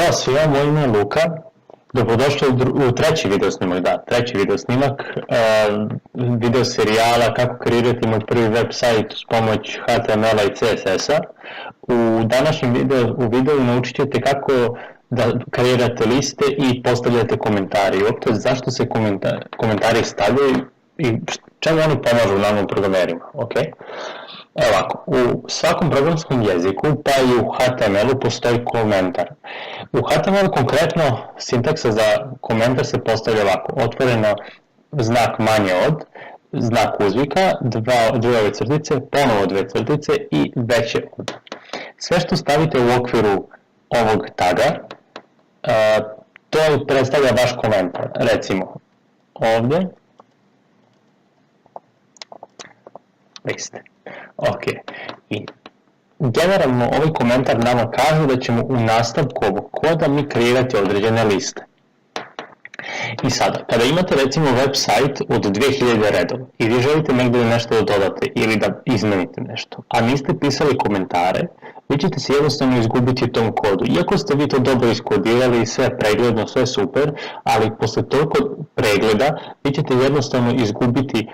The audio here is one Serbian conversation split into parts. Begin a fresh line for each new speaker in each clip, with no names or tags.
Ćao svima, moje ime je Luka. Dobrodošli u treći video snimak, treći video snimak video serijala kako kreirati moj prvi web sajt s pomoć HTML-a i CSS-a. U današnjem videu naučit ćete kako da kreirate liste i postavljate komentare. I uopšte zašto se komentari stavljaju i čemu oni pomažu nama programerima. Evo ovako, u svakom programskom jeziku pa i u HTML-u postoji komentar. U HTML-u konkretno sintaksa za komentar se postavlja ovako, otvoreno znak manje od, znak uzvika, dve ove crtice, ponovo dve crtice i veće od. Sve što stavite u okviru ovog taga, to predstavlja vaš komentar. Recimo, ovdje, liste. I generalno ovaj komentar nama kaže da ćemo u nastavku ovog koda mi kreirati određene liste. I sada, kada imate recimo web sajt od 2000 redova i vi želite negdje nešto da dodate ili da izmenite nešto, a niste pisali komentare, vi ćete se jednostavno izgubiti u tom kodu. Iako ste vi to dobro iskodirali, sve pregledno, sve super, ali posle toliko pregleda vi ćete jednostavno izgubiti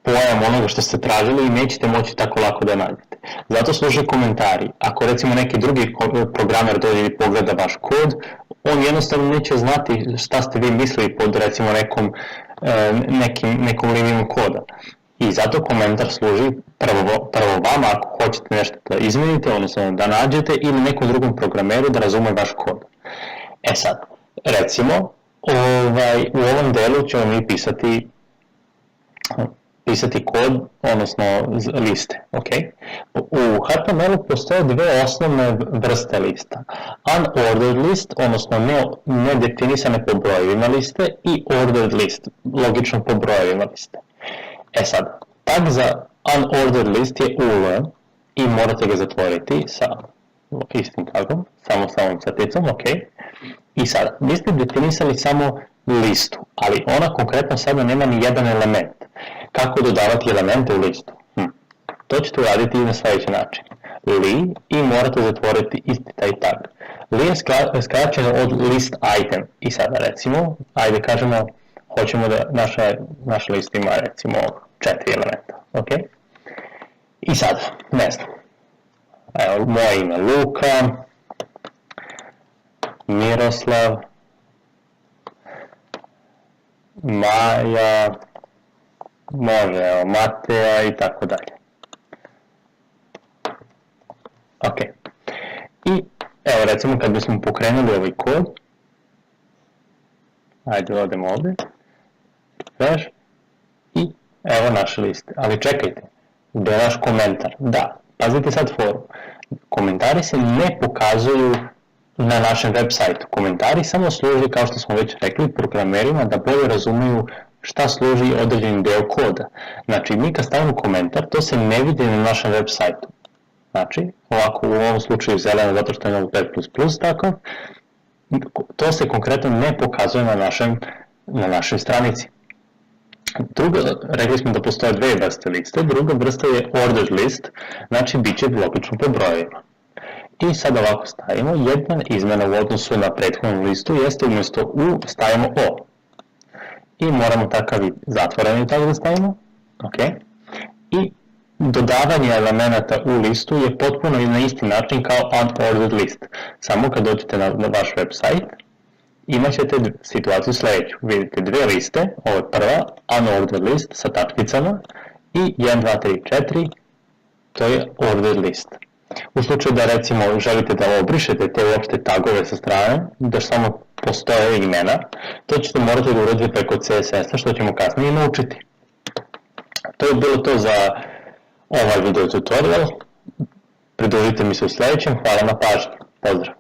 pojam onoga što ste tražili i nećete moći tako lako da nađete. Zato služe komentari. Ako recimo neki drugi programer dođe i pogleda vaš kod, on jednostavno neće znati šta ste vi mislili pod recimo nekom linijom koda. I zato komentar služi prvo vama ako hoćete nešto da izmenite, odnosno da nađete, ili nekom drugom programeru da razume vaš kod. E sad, recimo, u ovom delu ćemo mi pisati kod, odnosno liste. U HTML-u postoje dve osnovne vrste lista. Unordered list, odnosno nedefinisane po brojevima liste, i ordered list, logično po brojevima liste. E sad, tag za unordered list je ul i morate ga zatvoriti sa istim tagom, samo sa ovom crticom, I sada, vi ste definisali samo listu, ali ona konkretno sada nema ni jedan element. Kako dodavati elemente u listu? To ćete uraditi na sljedeći način. Li i morate zatvoriti isti taj tag. Li je skraćeno od list item. I sada recimo, ajde kažemo, hoćemo da naša lista ima recimo 4 elementa. I sada, ne znam. Evo, moje ime Luka, Miroslav, Maja, može, Mateja i tako dalje. I evo recimo kad bismo pokrenuli ovaj kod, ajde odemo ovdje, i evo naše liste. Ali čekajte, gdje je naš komentar? Da, pazite sad foru. Komentari se ne pokazuju na našem web sajtu. Komentari samo služi, kao što smo već rekli, programerima da bolje razumiju šta služi određeni deo koda. Znači, mi kad stavimo komentar, to se ne vidi na našem web sajtu. Znači, ovako u ovom slučaju zeleno zato što je na web++, tako, to se konkretno ne pokazuje na našoj stranici. Druga, rekli smo da postoje dve vrste liste, druga vrsta je ordered list, znači bit će logično po brojevima. I sad ovako stavimo, jedna izmena u odnosu na prethodnu listu jeste umjesto u stavimo o. I moramo takav zatvoreni tag da stavimo. I dodavanje elemenata u listu je potpuno na isti način kao unordered list. Samo kad dođete na vaš web sajt, imat ćete situaciju sljedeću. Vidite dve liste, ovo je prva, unordered list sa tačkicama, i 1, 2, 3, 4, to je ordered list. U slučaju da recimo želite da obrišete te uopšte tagove sa strane, da samo postoje imena, to ćete morati da uradite preko CSS-a, što ćemo kasnije naučiti. To je bilo to za ovaj video tutorial. Pridružite mi se u sljedećem. Hvala na pažnji. Pozdrav!